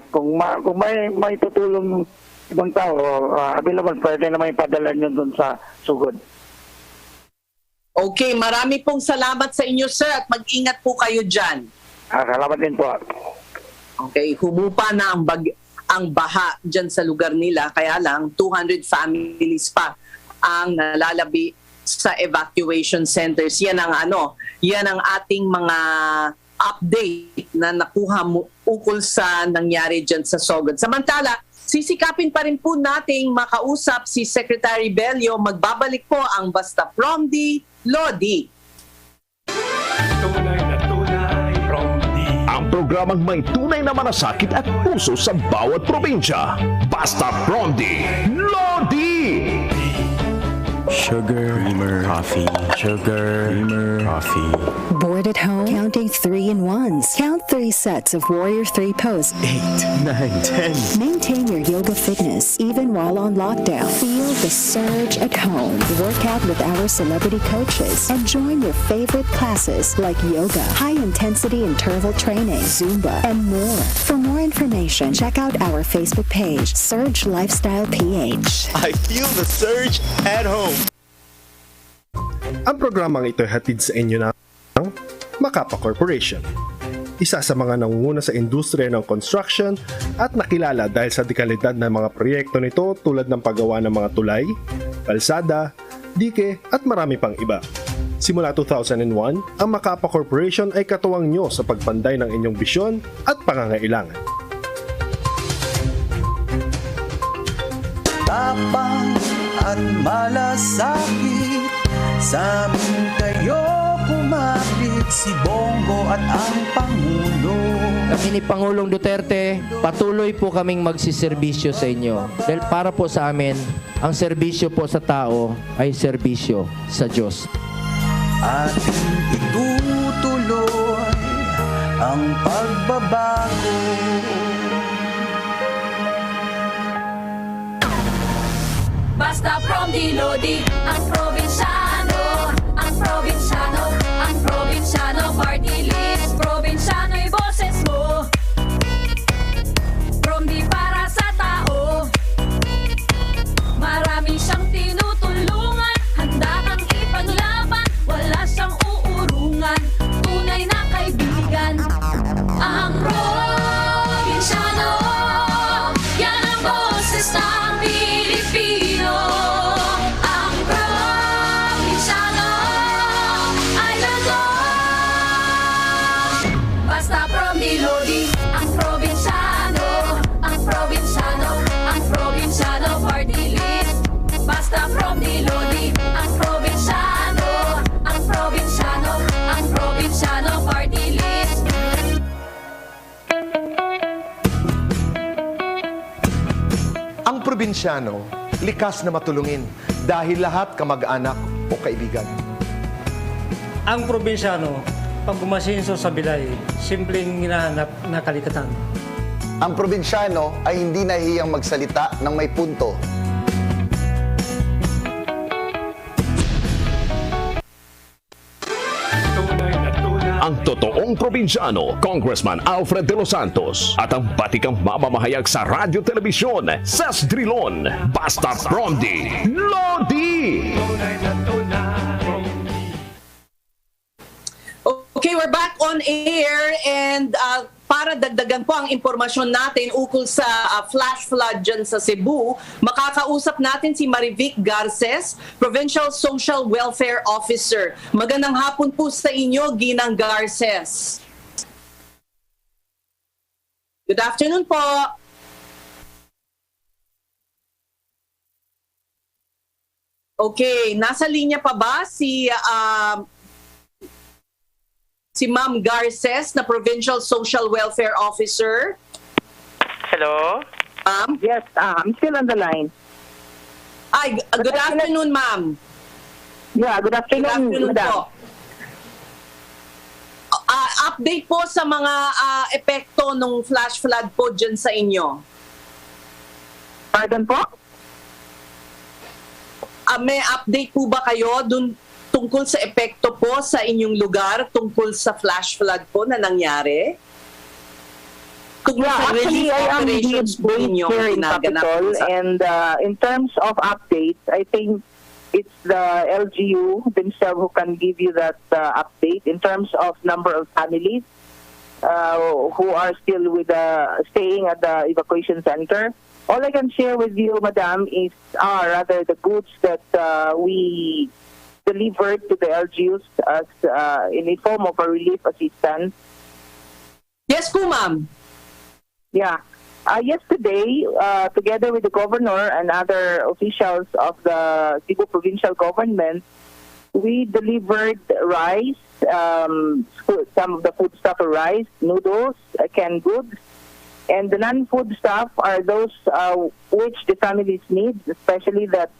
kung may tutulong ibang tao, available, pwede naman ipadala nyo doon sa Sugod. Okay, marami pong salamat sa inyo, sir, at mag-ingat po kayo dyan. Salamat din po. Okay, humupa na ang baha dyan sa lugar nila, kaya lang 200 families pa ang nalalabi sa evacuation centers. Yan ang ating mga update na nakuha mo ukol sa nangyari dyan sa Sugod. Samantala, sisikapin pa rin po nating makausap si Secretary Bello. Magbabalik po ang Basta Promdi, Lodi. Tunay na tunay, Promdi. Ang programang may tunay na malasakit at puso sa bawat probinsya. Basta Promdi, Lodi! Sugar, creamer, coffee. Sugar, creamer, coffee. Bored at home? Counting 3-in-1s. Count 3 sets of Warrior 3 pose. 8, 9, 10. Maintain your yoga fitness even while on lockdown. Feel the surge at home. Work out with our celebrity coaches and join your favorite classes like yoga, high-intensity interval training, Zumba, and more. For more information, check out our Facebook page, Surge Lifestyle PH. I feel the surge at home. Ang programang ito hatid sa inyo ng Macapa Corporation. Isa sa mga nangunguna sa industriya ng construction at nakilala dahil sa dekalidad ng mga proyekto nito tulad ng paggawa ng mga tulay, kalsada, dike at marami pang iba. Simula 2001, ang Macapa Corporation ay katuwang nyo sa pagpanday ng inyong bisyon at pangangailangan. Tapang at malasakit, sa amin kayo kumapit, si Bongo at ang Pangulo. Kami ni Pangulong Duterte, patuloy po kaming magsiservisyo sa inyo. Dahil para po sa amin, ang serbisyo po sa tao ay serbisyo sa Diyos. Ating itutuloy ang pagbabago. Basta Promdi, Lodi, ang probinsyano, ang probinsyano, ang probinsyano, party list, probinsyano'y boses mo. Promdi para sa tao, marami siyang tinutulungan, handa kang ipaglaban, wala siyang uurungan, tunay na kaibigan. Ang probinsyano, yan ang boses ng Pilipino. Ang probinsyano ay luto. Basta Promdi, Lodi, ang probinsyano, ang probinsyano, ang probinsyano, party list. Basta Promdi, Lodi, ang probinsyano, ang probinsyano, ang probinsyano, party list. Ang probinsyano, likas na matulungin dahil lahat kamag-anak o kaibigan. Ang probinsyano, pag bumasinso sa bilay, simpleng hinahanap na kalikatan. Ang probinsyano ay hindi nahihiyang magsalita ng may punto. Ang totoong probinsyano, Congressman Alfred de los Santos at ang batikang mamamahayag sa radyo telebisyon, Sas Drilon, Basta Promdi, Lodi! Okay, we're back on air and para dagdagan po ang impormasyon natin ukol sa flash flood dyan sa Cebu, makakausap natin si Marivic Garces, Provincial Social Welfare Officer. Magandang hapon po sa inyo, Ginang Garces. Good afternoon po. Okay, nasa linya pa ba si Ma'am Garces na Provincial Social Welfare Officer? Hello? Ma'am? Yes, I'm still on the line. Ay, good afternoon, ma'am. Yeah, good afternoon, po. Update po sa mga epekto ng flash flood po dyan sa inyo. Pardon po? May update po ba kayo dun tungkol sa epekto po sa inyong lugar, tungkol sa flash flood po na nangyari? Tungkol sa relief operations po inyong here in Capitol, and in terms of updates, I think it's the LGU themselves who can give you that update in terms of number of families who are still with staying at the evacuation center. All I can share with you, Madam, is rather the goods that we delivered to the LGUs as in a form of a relief assistance. Yes po, ma'am. Yeah. Yesterday, together with the governor and other officials of the Cebu provincial government, we delivered rice, some of the food stuff, rice, noodles, canned goods, and the non-food stuff are those which the families need, especially that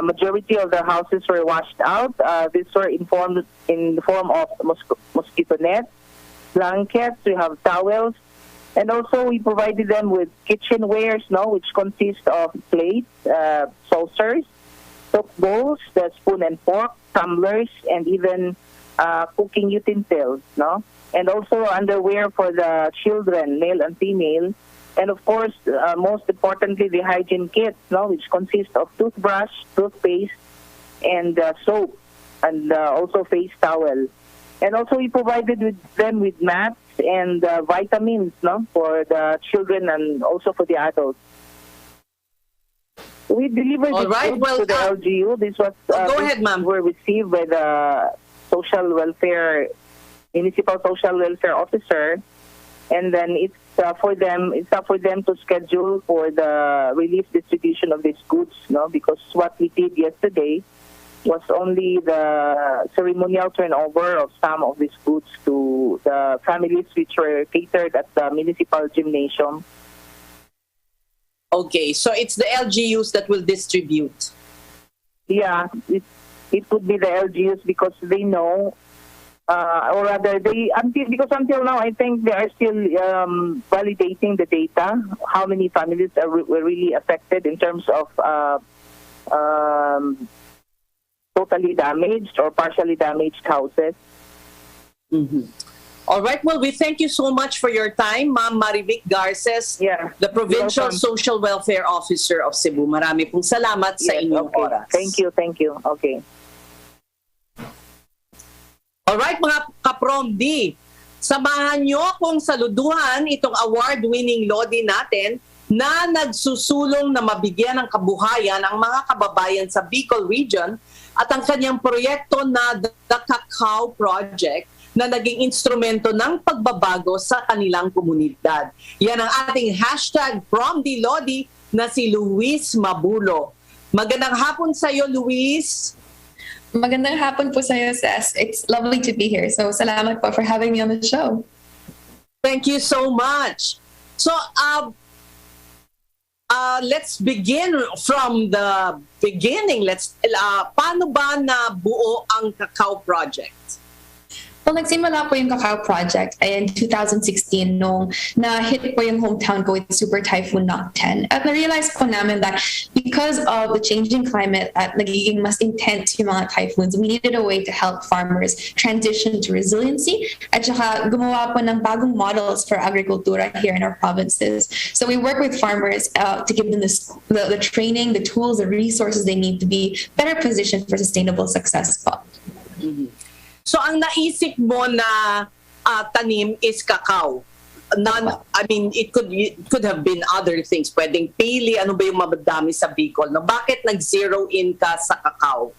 majority of their houses were washed out. These were in the form of mosquito nets, blankets, we have towels, and also we provided them with kitchenwares, which consist of plates, saucers, soap bowls, the spoon and fork, tumblers, and even cooking utensils, and also underwear for the children, male and female. And of course, most importantly, the hygiene kits, which consist of toothbrush, toothpaste, and soap, and also face towel. And also we provided them with mats and vitamins, no, for the children and also for the adults. We delivered All the right, food well, to the LGU. This was go ahead, ma'am. Were received by the municipal social welfare officer, and then it's up for them to schedule for the relief distribution of these goods, no? Because what we did yesterday was only the ceremonial turnover of some of these goods to the families which were catered at the municipal gymnasium. Okay, so it's the LGUs that will distribute. Yeah, it could be the LGUs because they know, or rather, because until now, I think they are still validating the data, how many families were really affected in terms of totally damaged or partially damaged houses. Mm-hmm. All right. Well, we thank you so much for your time, Ma'am Marivic Garces, the Provincial Social Welfare Officer of Cebu. Marami pong salamat sa inyong oras. Thank you. Okay. All right, mga kapromdi, samahan nyo akong saluduhan itong award-winning Lodi natin na nagsusulong na mabigyan ng kabuhayan ang mga kababayan sa Bicol Region at ang kanyang proyekto na The Cacao Project na naging instrumento ng pagbabago sa kanilang komunidad. Yan ang ating hashtag Promdi Lodi na si Luis Mabulo. Magandang hapon sa iyo, Luis. Magandang hapon po sa iyo, Ses. It's lovely to be here. So, salamat po for having me on the show. Thank you so much. So, let's begin from the beginning. Paano ba nabuo ang Cacao Project? Well, nagsimula po yung Cacao Project ay in 2016 nung na-hit po yung hometown ko with Super Typhoon Knock 10. At na-realize po namin that because of the changing climate at nagiging mas intense yung mga typhoons, we needed a way to help farmers transition to resiliency at saka gumawa po ng bagong models for agricultura here in our provinces. So we work with farmers to give them the training, the tools, the resources they need to be better positioned for sustainable success po. Mm-hmm. So ang naisip mo na tanim is cacao. I mean, it could have been other things. Pwedeng pili, ano ba yung madami sa Bicol? No? Bakit nag-zero in ka sa cacao?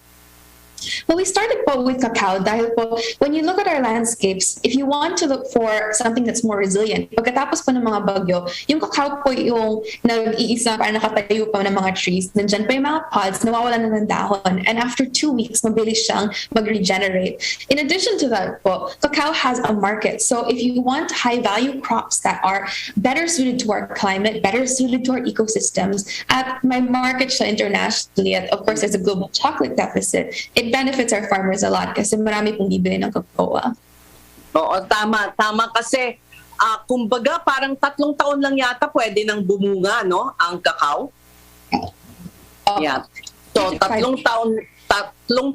Well, we started po with cacao dahil po, when you look at our landscapes, if you want to look for something that's more resilient, pagkatapos po ng mga bagyo, yung cacao po yung nag-iisa para nakatayo pa ng mga trees, nandyan pa yung mga pods, nawawalan na ng dahon, and after 2 weeks, mabilis siyang mag-regenerate. In addition to that po, cacao has a market. So if you want high-value crops that are better suited to our climate, better suited to our ecosystems, at may market siya internationally, at of course, there's a global chocolate deficit, it benefits our farmers a lot kasi marami pong bibili ng cocoa. Oo, tama. Tama kasi, kumbaga parang 3 taon lang yata pwede nang bumunga, no? Ang cacao. Yeah. So, 3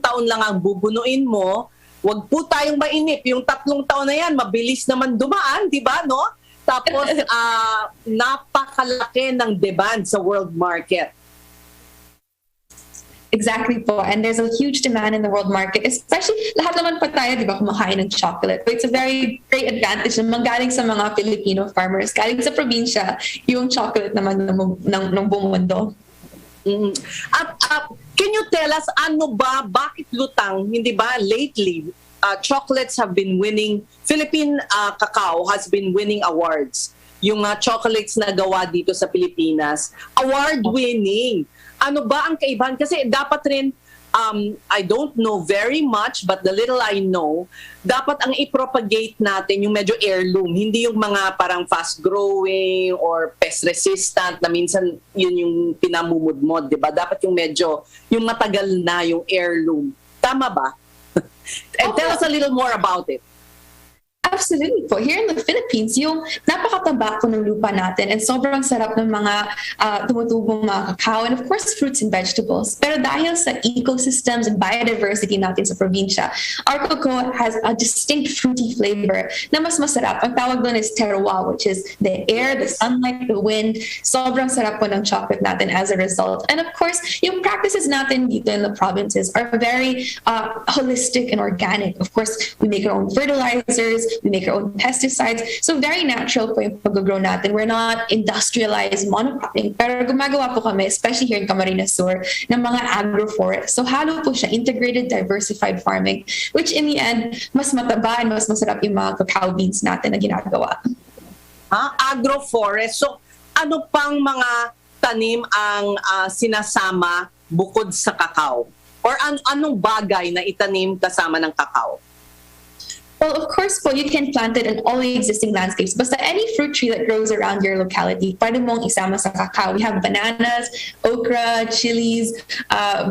taon lang ang bubunuin mo. Huwag po tayong mainip. Yung 3 taon na yan, mabilis naman dumaan, di ba, no? Tapos, napakalaki ng demand sa world market. Exactly po. And there's a huge demand in the world market, especially lahat naman po tayo, di ba, kumakain ng chocolate. So it's a very great advantage na manggaling sa mga Filipino farmers, galing sa probinsya, yung chocolate naman ng buong mundo. Mm-hmm. At can you tell us, bakit lutang, hindi ba, lately, chocolates have been winning, Philippine cacao has been winning awards. Yung chocolates na gawa dito sa Pilipinas, award-winning. Ano ba ang kaibahan? Kasi dapat rin, I don't know very much, but the little I know, dapat ang i-propagate natin yung medyo heirloom, hindi yung mga parang fast-growing or pest-resistant na minsan yun yung pinamumudmod, di ba? Dapat yung medyo, yung matagal na yung heirloom. Tama ba? And tell us a little more about it. Absolutely po. Here in the Philippines, yung napakataba po ng lupa natin and sobrang sarap ng mga tumutubong mga cacao and of course fruits and vegetables. Pero dahil sa ecosystems and biodiversity natin sa probinsya, our cocoa has a distinct fruity flavor na mas masarap. Ang tawag doon is terroir, which is the air, the sunlight, the wind. Sobrang sarap po ng chocolate natin as a result. And of course, yung practices natin dito in the provinces are very holistic and organic. Of course, we make our own fertilizers, we make our own pesticides. So very natural po yung pag-grow natin. We're not industrialized monocropping. Pero gumagawa po kami, especially here in Camarines Sur, ng mga agroforests. So halo po siya, integrated, diversified farming, which in the end, mas mataba and mas masarap yung mga cacao beans natin na ginagawa. Agroforest. So ano pang mga tanim ang sinasama bukod sa cacao? Or anong bagay na itanim kasama ng cacao? Well, of course po, you can plant it in all the existing landscapes. Basta any fruit tree that grows around your locality, pwede mong isama sa cacao. We have bananas, okra, chilies,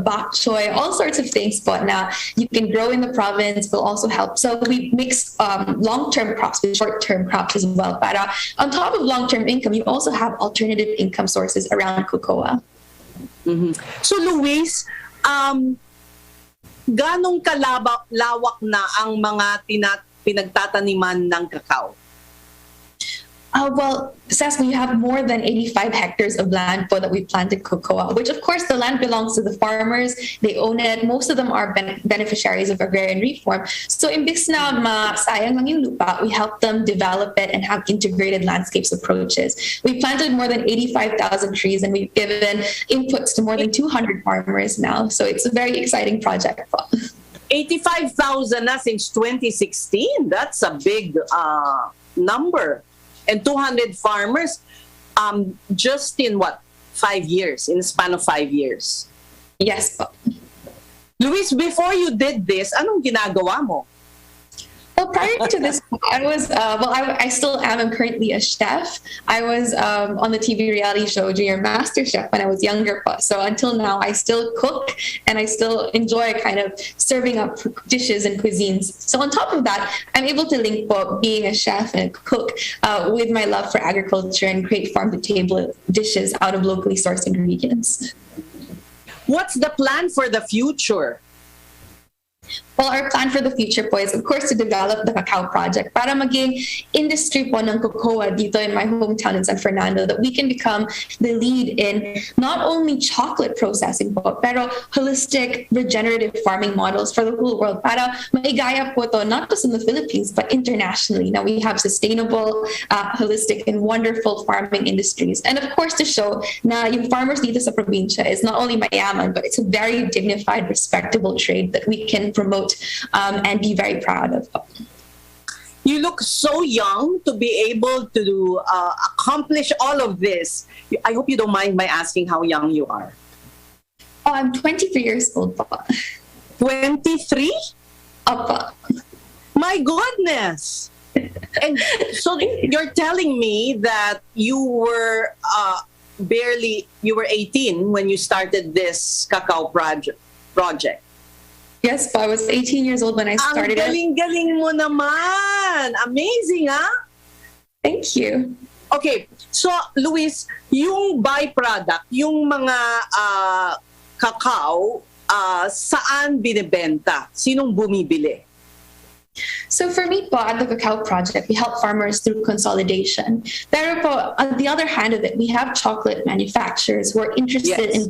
bok choy, all sorts of things po na you can grow in the province will also help. So we mix long-term crops with short-term crops as well. Para on top of long-term income, you also have alternative income sources around cocoa. So Luis, ganong lawak na ang mga pinagtataniman ng cacao? Well, Sas, we have more than 85 hectares of land po that we planted cocoa, which of course the land belongs to the farmers. They own it. Most of them are beneficiaries of agrarian reform. So imbis na masayang lang yung lupa, we help them develop it and have integrated landscapes approaches. We planted more than 85,000 trees and we've given inputs to more than 200 farmers now. So it's a very exciting project po. 85,000 na since 2016. That's a big number. And 200 farmers just in 5 years, in the span of 5 years. Yes po. Luis, before you did this, anong ginagawa mo? Well, prior to this, I was, I still am. I'm currently a chef. I was on the TV reality show Junior Master Chef when I was younger. So until now, I still cook and I still enjoy kind of serving up dishes and cuisines. So on top of that, I'm able to link being a chef and a cook with my love for agriculture and create farm-to-table dishes out of locally sourced ingredients. What's the plan for the future? Well, our plan for the future po is, of course, to develop the cacao project para maging industry po ng cocoa dito in my hometown in San Fernando, that we can become the lead in not only chocolate processing po, pero holistic regenerative farming models for the whole world para maigaya po to not just in the Philippines, but internationally. Now we have sustainable, holistic, and wonderful farming industries. And of course, to show na yung farmers dito sa probinsya is not only mayaman, but it's a very dignified, respectable trade that we can promote and be very proud of. You look so young to be able to accomplish all of this. I hope you don't mind my asking how young you are. Oh, I'm 23 years old, Papa. 23? Papa. My goodness! And so you're telling me that you were you were 18 when you started this cacao project. Yes, I was 18 years old when I started it. Ang galing-galing mo naman! Amazing, ha? Thank you. Okay, so Luis, yung byproduct, yung mga cacao, saan binibenta? Sinong bumibili? So for me po, at the Cacao Project, we help farmers through consolidation. Pero po, on the other hand of it, we have chocolate manufacturers who are interested in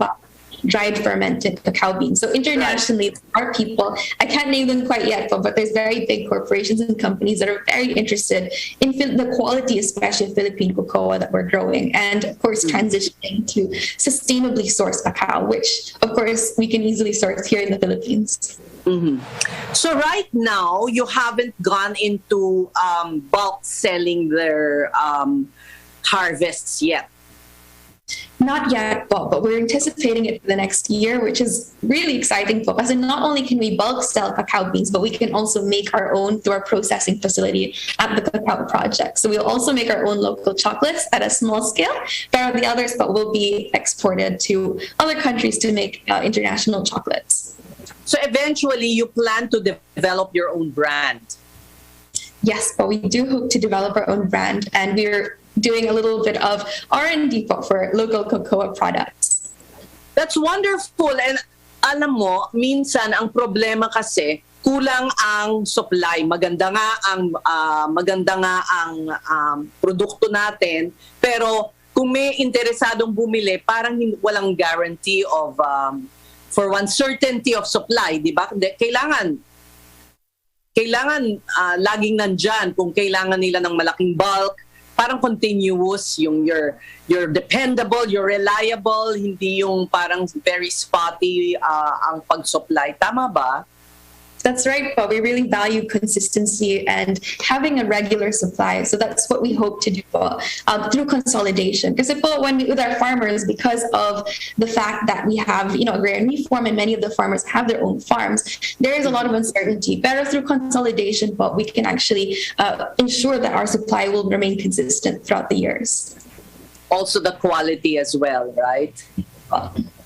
dried fermented cacao beans. So internationally, there are people, I can't name them quite yet, but there's very big corporations and companies that are very interested in the quality, especially of Philippine cocoa that we're growing. And of course, transitioning to sustainably sourced cacao, which of course we can easily source here in the Philippines. Mm-hmm. So right now, you haven't gone into bulk selling their harvests yet. Not yet, but we're anticipating it for the next year, which is really exciting for us. And not only can we bulk sell cacao beans, but we can also make our own through our processing facility at the Cacao Project. So we'll also make our own local chocolates at a small scale, but the others will be exported to other countries to make international chocolates. So eventually, you plan to develop your own brand? Yes, but we do hope to develop our own brand, and we're doing a little bit of R&D for local cocoa products. That's wonderful. And alam mo, minsan ang problema kasi kulang ang supply. Maganda nga ang produkto natin, pero kung may interesadong bumili, parang walang guarantee of for one certainty of supply, di ba? Kailangan laging nandyan kung kailangan nila ng malaking bulk, parang continuous, yung you're dependable, you're reliable, hindi yung parang very spotty ang pag-supply. Tama ba? That's right, but we really value consistency and having a regular supply. So that's what we hope to do through consolidation. Because with our farmers, because of the fact that we have, agrarian reform and many of the farmers have their own farms, there is a lot of uncertainty. Better through consolidation, but we can actually ensure that our supply will remain consistent throughout the years. Also the quality as well, right?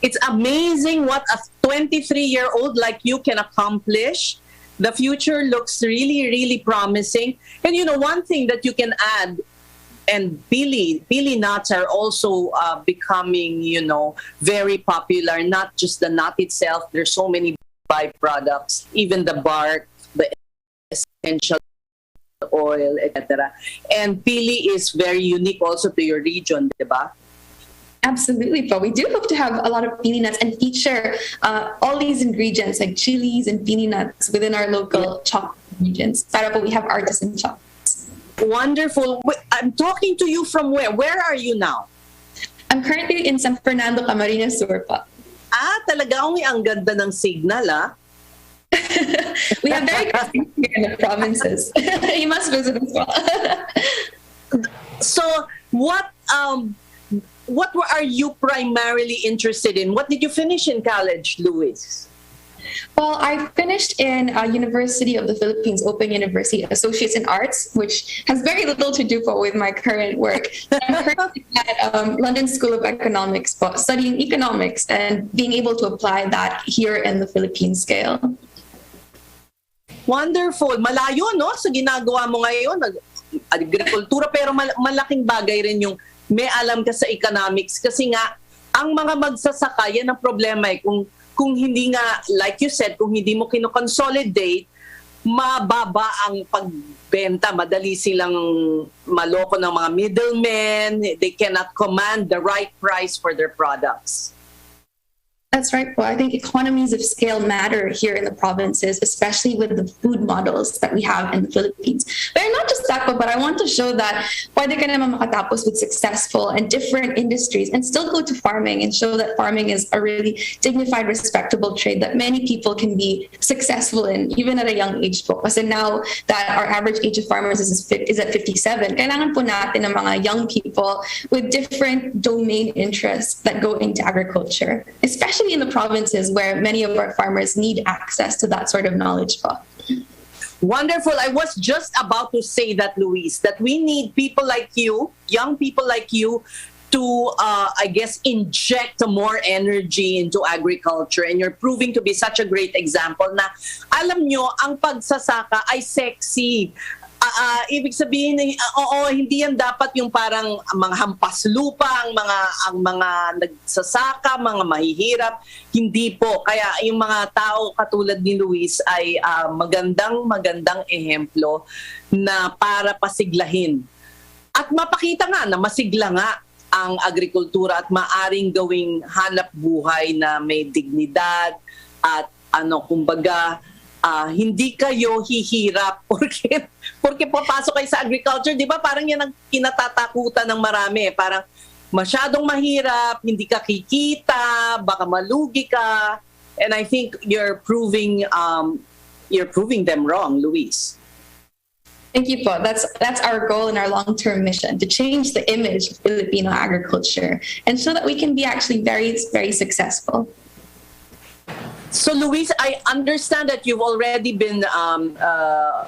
It's amazing what a 23-year-old like you can accomplish. The future looks really, really promising. And one thing that you can add, and pili nuts are also becoming, very popular. Not just the nut itself. There's so many byproducts, even the bark, the essential oil, etc. And pili is very unique also to your region, diba? Absolutely, but we do hope to have a lot of pili nuts and feature all these ingredients like chilies and pili nuts within our local chocolate regions. Para po we have artisan chocolates. Wonderful. I'm talking to you from where? Where are you now? I'm currently in San Fernando, Camarines Sur po. Talaga ang ganda ng signal, We have very good signal here in the provinces. You must visit as well. So, what are you primarily interested in? What did you finish in college, Luis? Well, I finished in University of the Philippines, Open University, Associates in Arts, which has very little to do with my current work. I'm currently at London School of Economics, studying economics and being able to apply that here in the Philippine scale. Wonderful. Malayo, no? Sa ginagawa mo ngayon, agrikultura, pero malaking bagay rin yung may alam ka sa economics. Kasi nga, ang mga magsasaka, yan ang problema kung hindi nga, like you said, kung hindi mo kino-consolidate, mababa ang pagbenta. Madali silang maloko ng mga middlemen. They cannot command the right price for their products. That's right. Well, I think economies of scale matter here in the provinces, especially with the food models that we have in the Philippines. But not just that, but I want to show that pwede ka naman makatapos with successful and different industries and still go to farming and show that farming is a really dignified, respectable trade that many people can be successful in, even at a young age po. Kasi now that our average age of farmers is at 57, kailangan po natin ng mga young people with different domain interests that go into agriculture, especially in the provinces where many of our farmers need access to that sort of knowledge. Wonderful. I was just about to say that, Luis, that we need people like you, young people like you, to, I guess, inject more energy into agriculture. And you're proving to be such a great example na, alam nyo, ang pagsasaka ay sexy. Ibig sabihin, hindi yan dapat yung parang mga hampas lupa, ang mga nagsasaka, mga mahihirap. Hindi po. Kaya yung mga tao katulad ni Luis ay magandang ehemplo na para pasiglahin. At mapakita nga na masigla nga ang agrikultura at maaring gawing hanap buhay na may dignidad at kumbaga, hindi kayo hihirap porque papasok kayo sa agriculture, di ba? Parang yan ang kinatatakutan ng marami. Parang masyadong mahirap, hindi ka kikita, baka malugi ka. And I think you're proving them wrong, Luis. Thank you po. That's our goal and our long-term mission, to change the image of Filipino agriculture and so that we can be actually very, very successful. So, Luis, I understand that you've already been how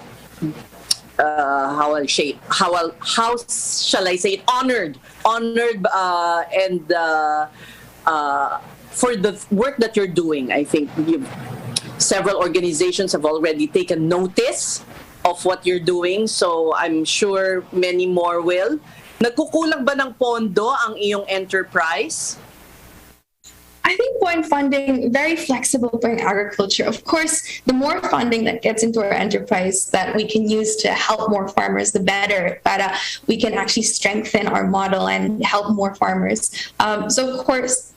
shall I say it, honored and for the work that you're doing. I think several organizations have already taken notice of what you're doing. So I'm sure many more will. Nagkukulang ba ng pondo ang iyong enterprise? I think one funding, very flexible for agriculture. Of course, the more funding that gets into our enterprise that we can use to help more farmers, the better. But we can actually strengthen our model and help more farmers. So of course,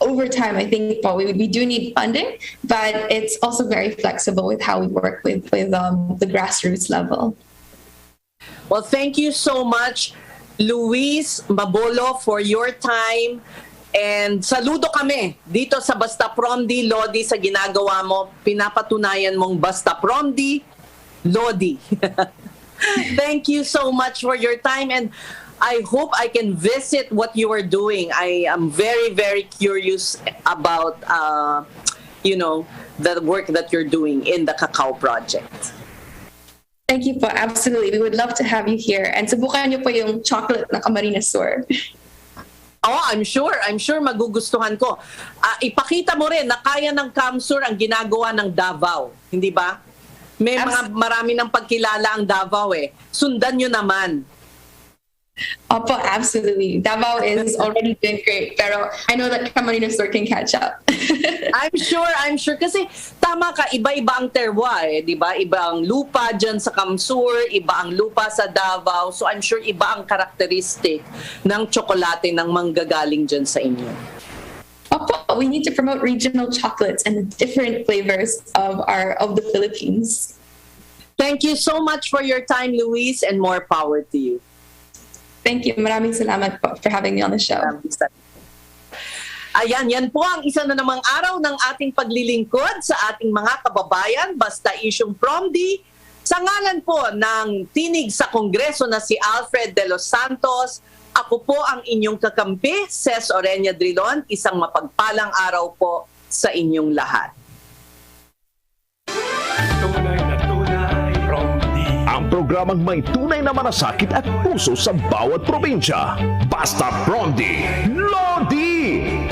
over time, I think we do need funding, but it's also very flexible with how we work with the grassroots level. Well, thank you so much, Luis Mabolo, for your time. And saludo kami dito sa Basta Promdi, Lodi, sa ginagawa mo. Pinapatunayan mong Basta Promdi, Lodi. Thank you so much for your time, and I hope I can visit what you are doing. I am very, very curious about, the work that you're doing in the Cacao Project. Thank you po. Absolutely. We would love to have you here. And subukan niyo po yung chocolate na Camarines Sur. Oh, I'm sure magugustuhan ko. Ipakita mo rin na kaya ng Camsur ang ginagawa ng Davao, hindi ba? May marami ng pagkilala ang Davao eh. Sundan nyo naman. Opo, absolutely. Davao is already doing great, pero I know that Camarines Sur can catch up. I'm sure. Kasi tama ka, iba-iba ang terroir eh, di ba? Iba ang lupa dyan sa Camsur, iba ang lupa sa Davao. So I'm sure iba ang karakteristik ng tsokolate ng manggagaling dyan sa inyo. Opo, we need to promote regional chocolates and the different flavors of the Philippines. Thank you so much for your time, Luis, and more power to you. Thank you. Maraming salamat po for having me on the show. Ayan, yan po ang isa na namang araw ng ating paglilingkod sa ating mga kababayan, basta isyong Promdi. Sa ngalan po ng tinig sa Kongreso na si Alfred Delos Santos, ako po ang inyong kakampi, Ses Orenia Drilon. Isang mapagpalang araw po sa inyong lahat. Ang programang may tunay na malasakit at puso sa bawat probinsya. Basta Promdi, Lodi!